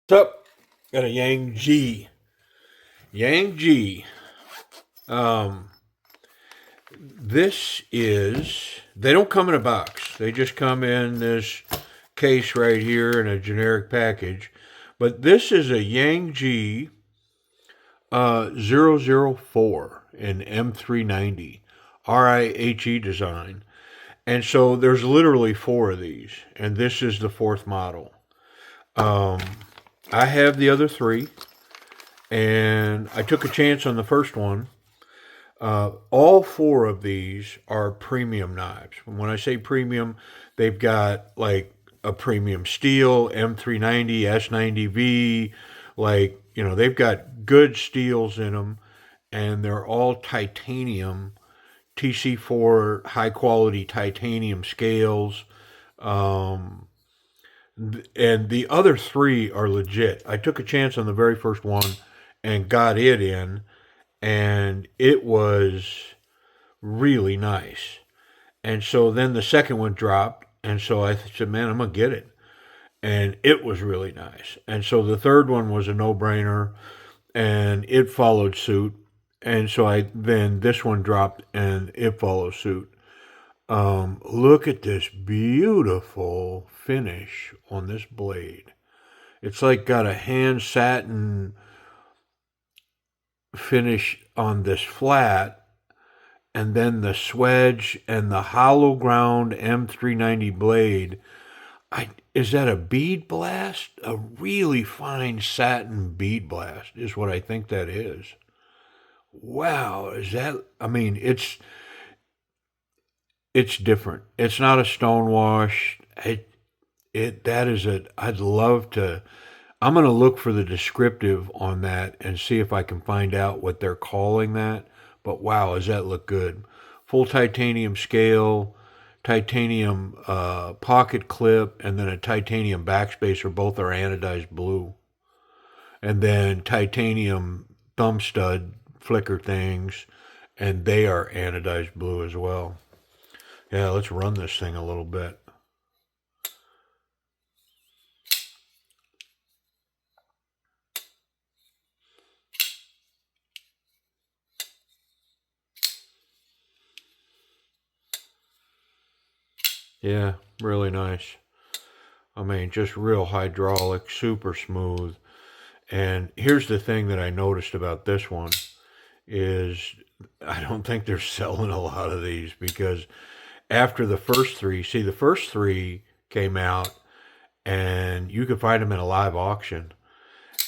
What's up? Got a Yangge Yangge. Um, this is. They don't come in a box. They just come in this case right here in a generic package. But this is a Yangge 004 in M390 RIHE design. And so there's literally four of these, and this is the fourth model. Um, I have the other three, and I took a chance on the first one. All four of these are premium knives. When I say premium, they've got like a premium steel, M390, S90V, like, they've got good steels in them, and they're all titanium, TC4 high quality titanium scales. Um, and the other three are legit. I took a chance on the very first one and got it in, and it was really nice. And so then the second one dropped, and so I said, "Man, I'm gonna get it," and it was really nice. And so the third one was a no-brainer, and it followed suit. And so then this one dropped, and it followed suit. Look at this beautiful finish on this blade. It's like got a hand satin finish on this flat, and then the swedge and the hollow ground M390 blade. Is that a bead blast? A really fine satin bead blast is what I think that is. Wow, is that? I mean, it's different. It's not a stonewash. That is a. I'd love to. I'm going to look for the descriptive on that and see if I can find out what they're calling that. But wow, does that look good? Full titanium scale, titanium pocket clip, and then a titanium backspacer. Both are anodized blue. And then titanium thumb stud flicker things, and they are anodized blue as well. Yeah, let's run this thing a little bit. Yeah, really nice. I mean, just real hydraulic, super smooth. And here's the thing that I noticed about this one is I don't think they're selling a lot of these because after the first three, see, the first three came out and you could find them in a live auction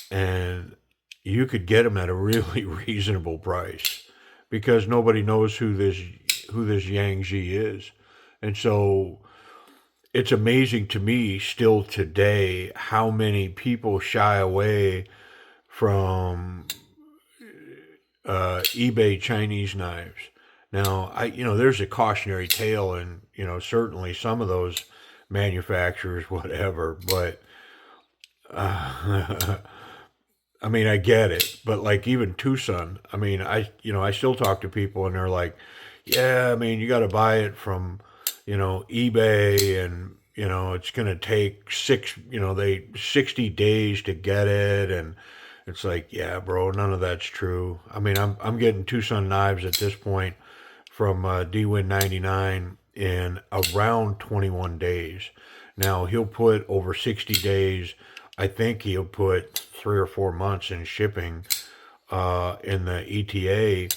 and you could get them at a really reasonable price because nobody knows who this Yangge is. And so it's amazing to me still today how many people shy away from eBay Chinese knives. Now, there's a cautionary tale, and certainly some of those manufacturers, whatever. But I mean, I get it. But like even Tucson, I mean, I still talk to people, and they're like, "Yeah, I mean, you got to buy it from, eBay, and it's gonna take 60 days to get it, and it's like, yeah, bro, none of that's true. I mean, I'm getting Tucson knives at this point from DWin99 in around 21 days. Now he'll put over 60 days. I think he'll put 3 or 4 months in shipping in the ETA,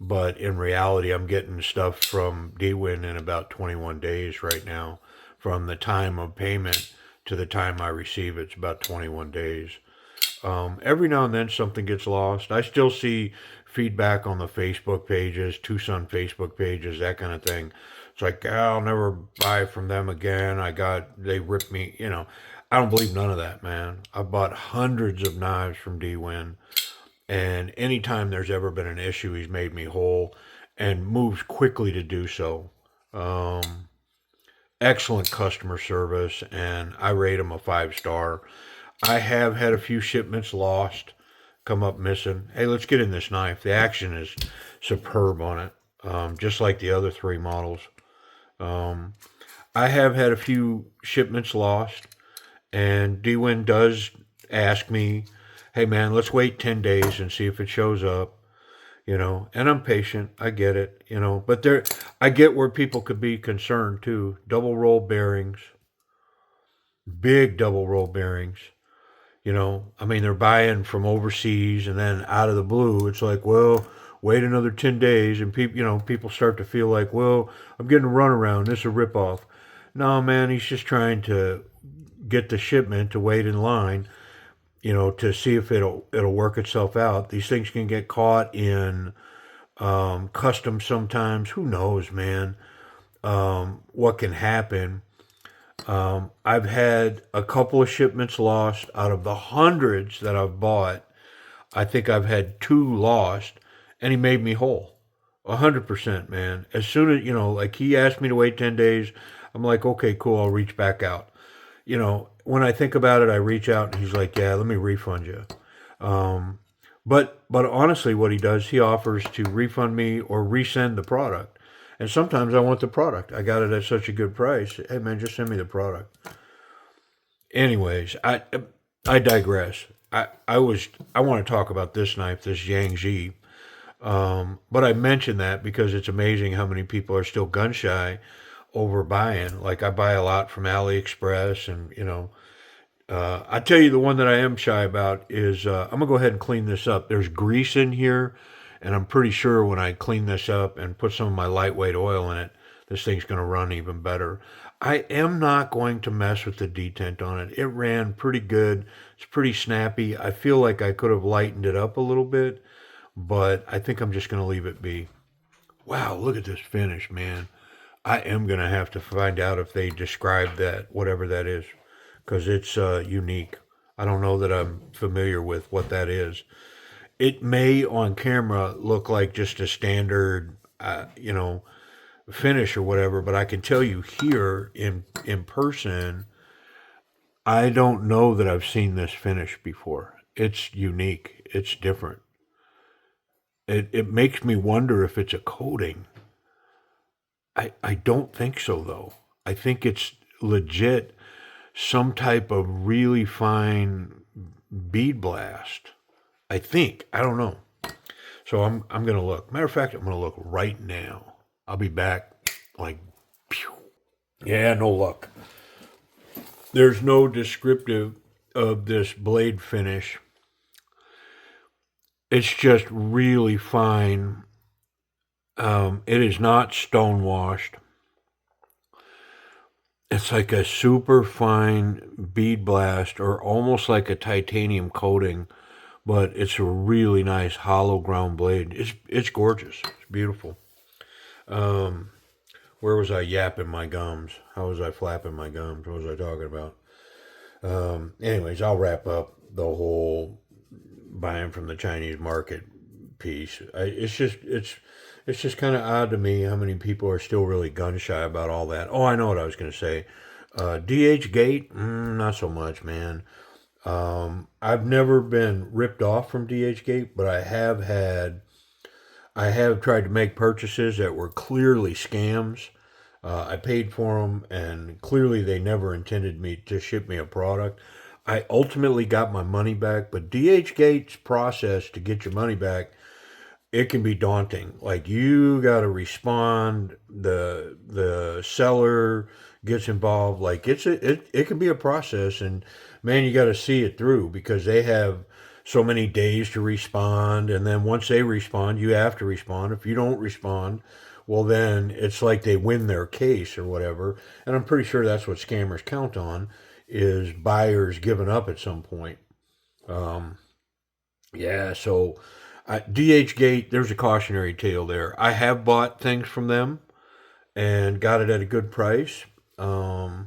but in reality, I'm getting stuff from DWin in about 21 days right now. From the time of payment to the time I receive it's about 21 days. Every now and then something gets lost. I still see feedback on the Facebook pages, Tucson Facebook pages, that kind of thing. It's like, I'll never buy from them again. They ripped me, I don't believe none of that, man. I've bought hundreds of knives from DWin, and anytime there's ever been an issue, he's made me whole and moves quickly to do so. Um, Excellent customer service, and I rate him a 5 star. I have had a few shipments lost, come up missing. Hey, let's get in this knife. The action is superb on it, just like the other three models. Um, I have had a few shipments lost, and DWin does ask me, hey man, let's wait 10 days and see if it shows up, and I'm patient. I get it, but I get where people could be concerned too. Double roll bearings, big double roll bearings. I mean, they're buying from overseas, and then out of the blue, it's like, well, wait another 10 days, and people start to feel like, well, I'm getting a runaround. This is a ripoff. No, man, he's just trying to get the shipment to wait in line, to see if it'll work itself out. These things can get caught in customs sometimes. Who knows, man? What can happen? I've had a couple of shipments lost out of the hundreds that I've bought. I think I've had two lost, and he made me whole, 100%, man. As soon as like he asked me to wait 10 days, I'm like, okay, cool. I'll reach back out. When I think about it, I reach out, and he's like, yeah, let me refund you. But honestly, what he does, he offers to refund me or resend the product. And sometimes I want the product. I got it at such a good price. Hey man, just send me the product. Anyways, I digress. I want to talk about this knife, this Yangge. But I mention that because it's amazing how many people are still gun shy over buying. Like I buy a lot from AliExpress, and I tell you the one that I am shy about is I'm gonna go ahead and clean this up. There's grease in here, and I'm pretty sure when I clean this up and put some of my lightweight oil in it, this thing's gonna run even better. I am not going to mess with the detent on it. It ran pretty good. It's pretty snappy. I feel like I could have lightened it up a little bit, but I think I'm just gonna leave it be. Wow, look at this finish, man. I am gonna have to find out if they describe that, whatever that is, because it's unique. I don't know that I'm familiar with what that is. It may on camera look like just a standard, finish or whatever, but I can tell you here in person, I don't know that I've seen this finish before. It's unique. It's different. It makes me wonder if it's a coating. I don't think so though. I think it's legit some type of really fine bead blast. I think. I don't know. So I'm gonna look. Matter of fact, I'm gonna look right now. I'll be back like pew. Yeah, no luck. There's no descriptive of this blade finish. It's just really fine. It is not stone washed. It's like a super fine bead blast or almost like a titanium coating, but it's a really nice hollow ground blade. It's gorgeous. It's beautiful. Um, where was I yapping my gums? How was I flapping my gums? What was I talking about? Anyways, I'll wrap up the whole buying from the Chinese market piece. It's just kind of odd to me how many people are still really gun shy about all that. Oh, I know what I was going to say. DH Gate, not so much, man. I've never been ripped off from DH Gate, but I have tried to make purchases that were clearly scams. I paid for them, and clearly they never intended me to ship me a product. I ultimately got my money back, but DH Gate's process to get your money back, it can be daunting. Like you got to respond. The seller gets involved. Like it can be a process, and man, you got to see it through because they have so many days to respond, and then once they respond, you have to respond. If you don't respond, well, then it's like they win their case or whatever. And I'm pretty sure that's what scammers count on is buyers giving up at some point. Um, yeah, so DH Gate, there's a cautionary tale there. I have bought things from them and got it at a good price, but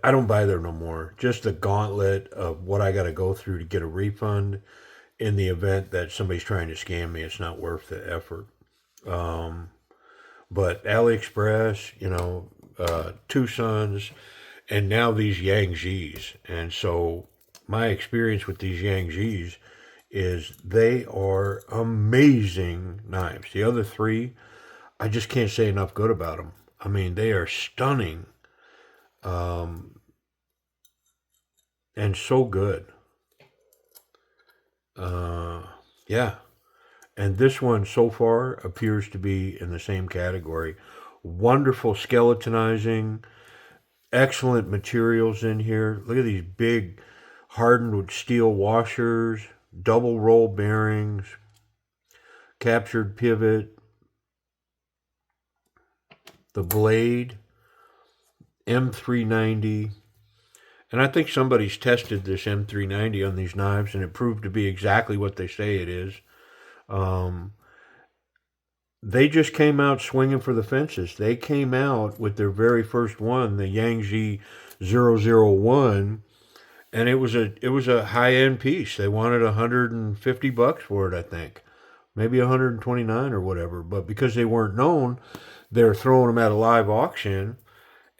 I don't buy there no more. Just the gauntlet of what I got to go through to get a refund in the event that somebody's trying to scam me. It's not worth the effort. Um, but AliExpress, Two Sons, and now these Yangges. And so my experience with these Yangges is they are amazing knives. The other three, I just can't say enough good about them. I mean, they are stunning. Um, and so good. Yeah. And this one so far appears to be in the same category. Wonderful skeletonizing, excellent materials in here. Look at these big hardened steel washers, double roll bearings, captured pivot, the blade, M390. And I think somebody's tested this M390 on these knives and it proved to be exactly what they say it is. Um, they just came out swinging for the fences. They came out with their very first one, the Yangge Yg004, and it was a high end piece. They wanted $150 for it, I think, maybe 129 or whatever. But because they weren't known, they're throwing them at a live auction,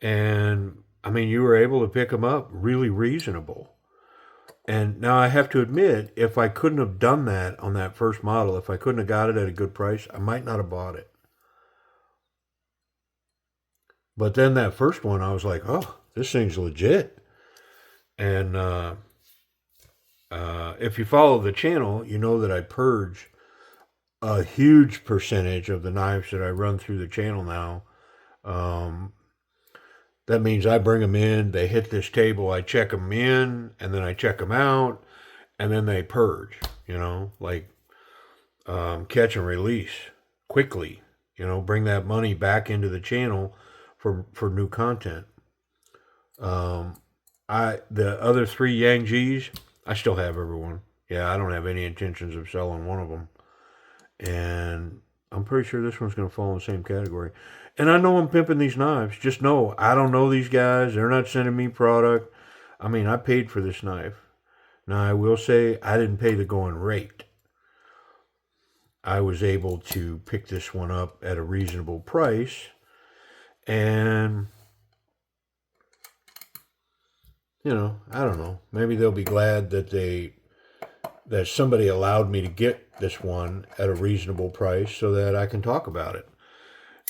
and I mean, you were able to pick them up really reasonable. And now I have to admit, if I couldn't have done that on that first model, if I couldn't have got it at a good price, I might not have bought it. But then that first one, I was like, oh, this thing's legit. And if you follow the channel, you know that I purge a huge percentage of the knives that I run through the channel now. Um, that means I bring them in, they hit this table, I check them in, and then I check them out, and then they purge, like catch and release quickly, bring that money back into the channel for new content. Um, the other three Yangges, I still have everyone. Yeah, I don't have any intentions of selling one of them, and I'm pretty sure this one's going to fall in the same category. And I know I'm pimping these knives. Just know I don't know these guys. They're not sending me product. I mean, I paid for this knife. Now I will say I didn't pay the going rate. I was able to pick this one up at a reasonable price, and I don't know. Maybe they'll be glad that somebody allowed me to get this one at a reasonable price so that I can talk about it.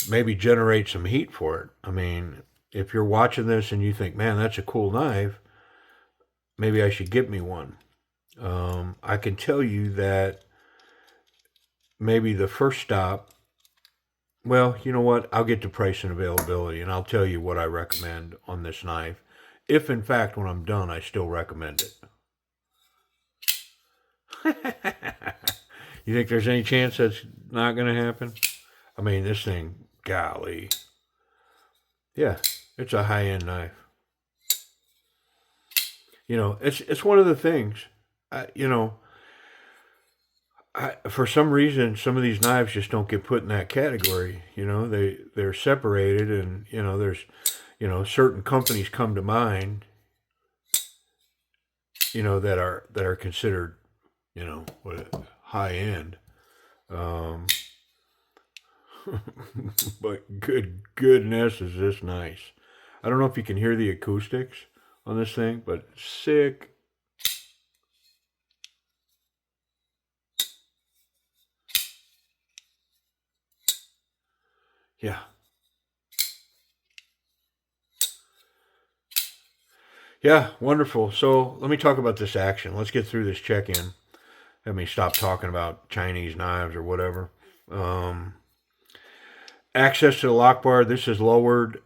Maybe generate some heat for it. I mean, if you're watching this and you think, man, that's a cool knife, maybe I should get me one. I can tell you that maybe the first stop, well, you know what? I'll get to price and availability and I'll tell you what I recommend on this knife. If in fact, when I'm done, I still recommend it. You think there's any chance that's not going to happen? I mean, this thing, golly. Yeah, it's a high-end knife. It's one of the things. I, you know, for some reason, some of these knives just don't get put in that category. They're separated, and there's certain companies come to mind. That are considered what high end. Um, but goodness, is this nice? I don't know if you can hear the acoustics on this thing, but sick. Yeah. Yeah, wonderful. So let me talk about this action. Let's get through this check-in. Let me stop talking about Chinese knives or whatever. Um, Access to the lock bar. This is lowered.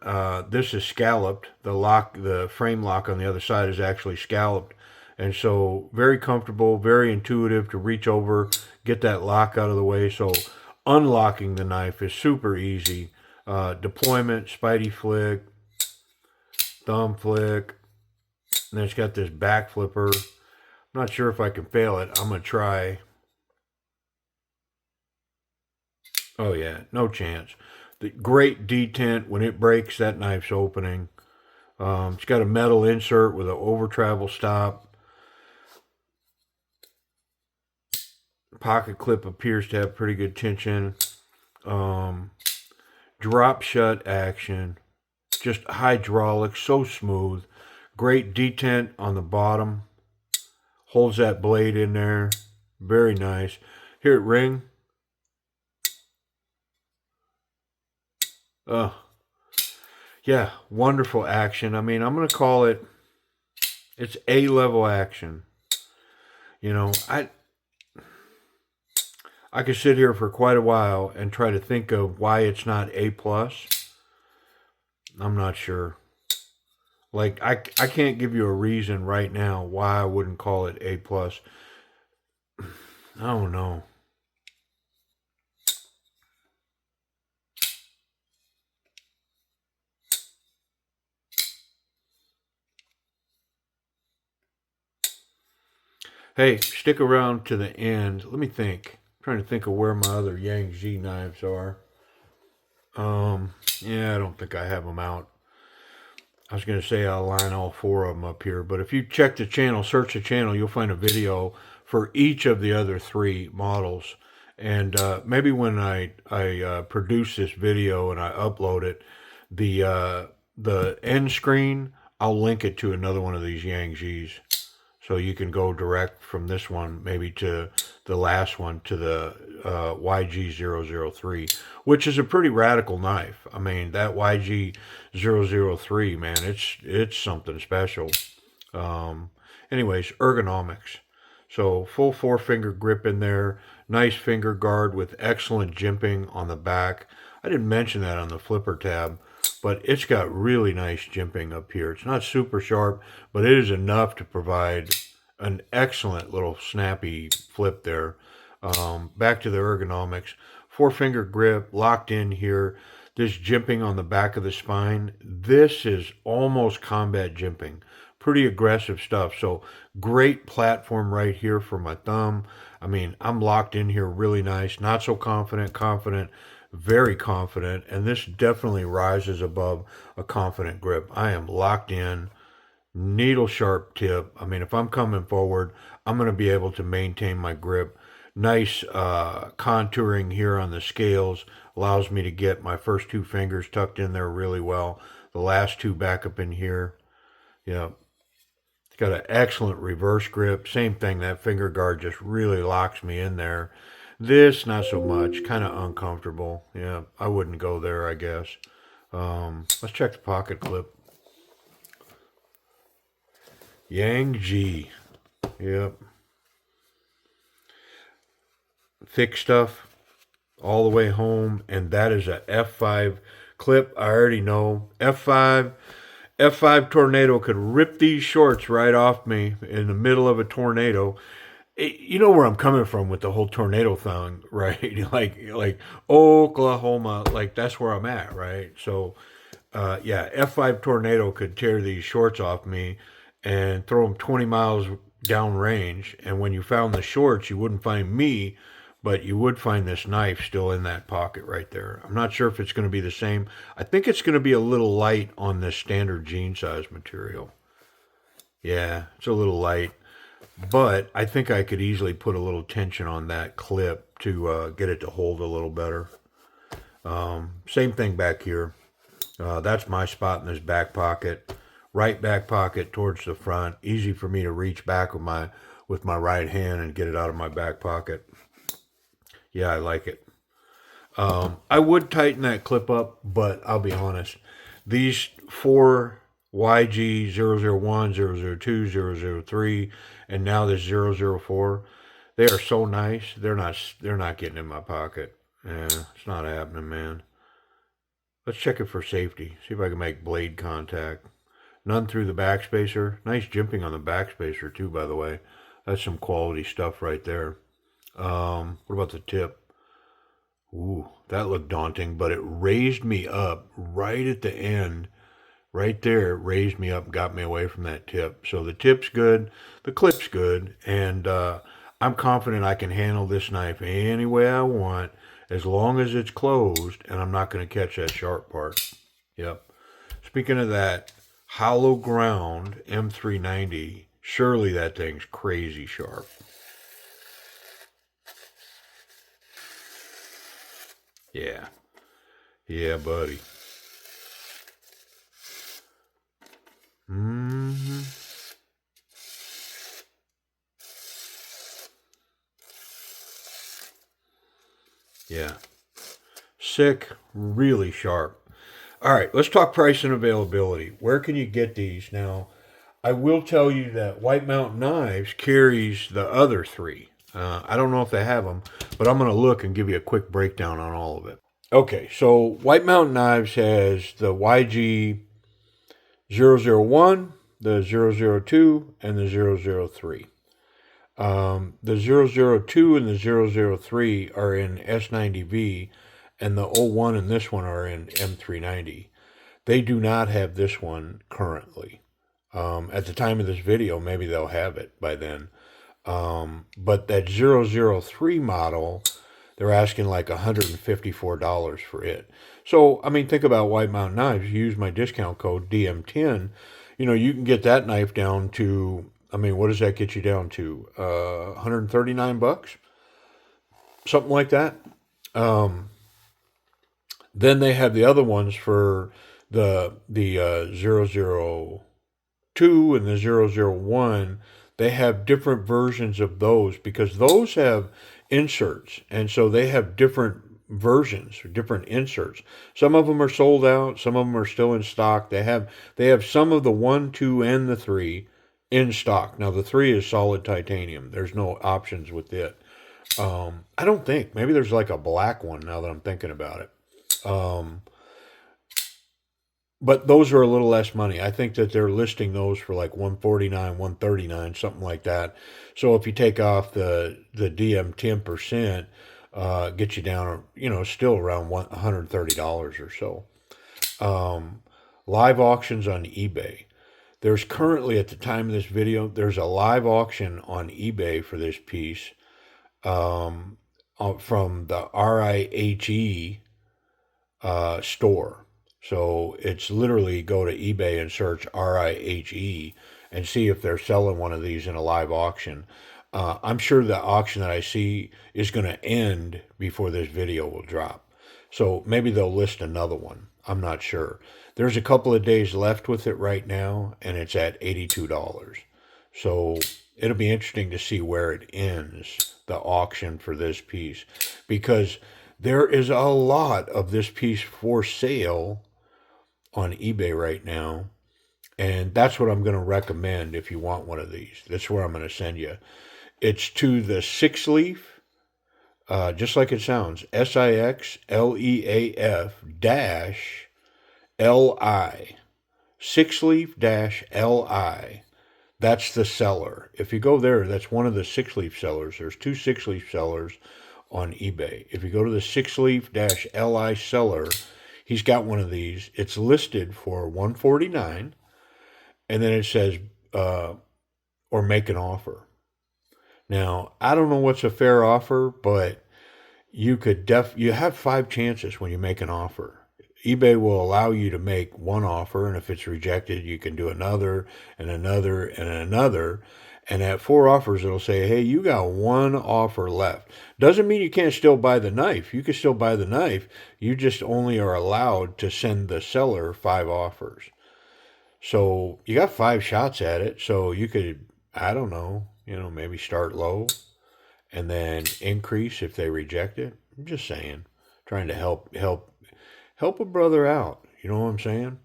This is scalloped. The frame lock on the other side is actually scalloped, and so very comfortable, very intuitive to reach over, get that lock out of the way. So unlocking the knife is super easy. Deployment, Spidey flick, thumb flick, and then it's got this back flipper. I'm not sure if I can fail it. I'm gonna try. Oh yeah, no chance. The great detent. When it breaks, that knife's opening. It's got a metal insert with an over travel stop. Pocket clip appears to have pretty good tension. Um, Drop shut action. Just hydraulic, so smooth. Great detent on the bottom. Holds that blade in there. Very nice. Here it ring. Yeah, wonderful action. I mean, I'm going to call it It's A-level action. You know, I could sit here for quite a while and try to think of why it's not A plus. I'm not sure. Like I can't give you a reason right now why I wouldn't call it A plus. I don't know. Hey, stick around to the end. Let me think. I'm trying to think of where my other Yangge knives are. Yeah, I don't think I have them out. I was going to say I'll line all four of them up here, but if you check the channel, search the channel, you'll find a video for each of the other three models. And maybe when I produce this video and I upload it, the end screen, I'll link it to another one of these Yangges. So you can go direct from this one, maybe to the last one, to the Yg003, which is a pretty radical knife. I mean, that Yg003, man, it's something special. Anyways, ergonomics. So full four-finger grip in there, nice finger guard with excellent jimping on the back. I didn't mention that on the flipper tab, but it's got really nice jimping up here. It's not super sharp, but it is enough to provide an excellent little snappy flip there. Back to the ergonomics. Four-finger grip, locked in here. This jimping on the back of the spine, this is almost combat jimping. Pretty aggressive stuff. So great platform right here for my thumb. I mean, I'm locked in here really nice. Not so confident, confident, very confident. And this definitely rises above a confident grip. I am locked in, needle sharp tip. I mean, if I'm coming forward, I'm going to be able to maintain my grip. Nice contouring here on the scales. Allows me to get my first two fingers tucked in there really well. The last two back up in here. Yeah. It's got an excellent reverse grip. Same thing, that finger guard just really locks me in there. This, not so much. Kind of uncomfortable. Yeah, I wouldn't go there, I guess. Let's check the pocket clip. Yangge. Yep. Thick stuff all the way home, and that is a F5 clip. I already know. F5 tornado could rip these shorts right off me in the middle of a tornado. You know where I'm coming from with the whole tornado thing, right? like Oklahoma, like that's where I'm at, right? So yeah, F5 tornado could tear these shorts off me and throw them 20 miles downrange. And when you found the shorts, you wouldn't find me, but you would find this knife still in that pocket right there. I'm not sure if it's going to be the same. I think it's going to be a little light on this standard jean size material. Yeah, it's a little light, but I think I could easily put a little tension on that clip to get it to hold a little better. Same thing back here. That's my spot in this back pocket. Right back pocket towards the front. Easy for me to reach back with my right hand and get it out of my back pocket. Yeah, I like it. I would tighten that clip up, but I'll be honest. These four Yg001, 002, 003, and now this 004, they are so nice. They're not getting in my pocket. Yeah, it's not happening, man. Let's check it for safety. See if I can make blade contact. None through the backspacer. Nice jimping on the backspacer too, by the way. That's some quality stuff right there. What about the tip? Ooh, that looked daunting, but it raised me up right at the end. Right there, it raised me up and got me away from that tip. So the tip's good, the clip's good, and I'm confident I can handle this knife any way I want as long as it's closed and I'm not going to catch that sharp part. Yep. Speaking of that, hollow ground M390, surely that thing's crazy sharp. Yeah. Yeah, buddy. Mm-hmm. Yeah. Sick, really sharp. All right, let's talk price and availability. Where can you get these now? I will tell you that White Mountain Knives carries the other three. I don't know if they have them, but I'm going to look and give you a quick breakdown on all of it. Okay, so White Mountain Knives has the YG001, the 002, and the 003. The 002 and the 003 are in S90V, and the 01 and this one are in M390. They do not have this one currently. At the time of this video, maybe they'll have it by then. But that 003 model, they're asking like $154 for it. So, I mean, think about White Mountain Knives. You use my discount code DM10. You know, you can get that knife down to, I mean, what does that get you down to? $139? Something like that. Then they have the other ones for the 002 and the 001. They have different versions of those because those have inserts, and so they have different versions, different inserts. Some of them are sold out, some of them are still in stock. They have some of the 1, 2, and the 3 in stock. Now the 3 is solid titanium. There's no options with it. I don't think. Maybe there's like a black one now that I'm thinking about it. But those are a little less money. I think that they're listing those for like $149, $139, something like that. So if you take off the DM 10%, get you down, you know, still around $130 or so. Live auctions on eBay. There's currently, at the time of this video, there's a live auction on eBay for this piece from the RIHE store. So it's literally go to eBay and search RIHE and see if they're selling one of these in a live auction. I'm sure the auction that I see is going to end before this video will drop. So maybe they'll list another one. I'm not sure. There's a couple of days left with it right now, and it's at $82. So it'll be interesting to see where it ends, the auction for this piece, because there is a lot of this piece for sale on eBay right now, and that's what I'm going to recommend if you want one of these. That's where I'm going to send you. It's to the sixleaf, just like it sounds, SIXLEAF dash LI, sixleaf dash LI. That's the seller. If you go there, that's one of the sixleaf sellers. There's 2 sixleaf sellers on eBay. If you go to the sixleaf dash LI seller, he's got one of these. It's listed for $149, and then it says, or make an offer. Now, I don't know what's a fair offer, but you have 5 chances when you make an offer. eBay will allow you to make one offer, and if it's rejected, you can do another and another and another. And at 4 offers, it'll say, hey, you got 1 offer left. Doesn't mean you can't still buy the knife. You can still buy the knife. You just only are allowed to send the seller 5 offers. So you got 5 shots at it. So you could, I don't know, maybe start low and then increase if they reject it. I'm just saying, trying to help a brother out. You know what I'm saying?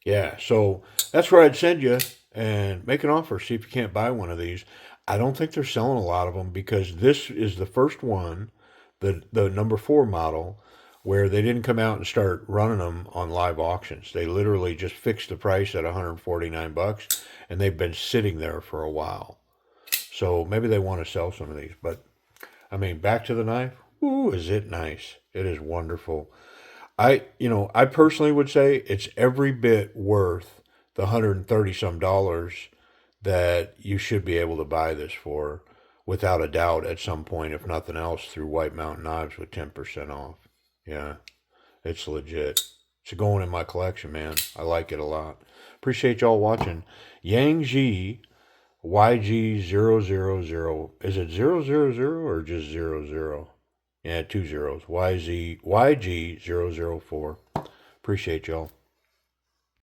Yeah, so that's where I'd send you and make an offer. See if you can't buy one of these. I don't think they're selling a lot of them because this is the first one, the number 4 model, where they didn't come out and start running them on live auctions. They literally just fixed the price at $149, and they've been sitting there for a while. So maybe they want to sell some of these. But, I mean, back to the knife. Ooh, is it nice. It is wonderful. I personally would say it's every bit worth the $130 that you should be able to buy this for, without a doubt, at some point, if nothing else, through White Mountain Knives with 10% off. Yeah, it's legit. It's going in my collection, man. I like it a lot. Appreciate y'all watching. Yangge Yg004. Is it 000 or just 00? Yeah, 2 zeros. Yg004. Appreciate y'all.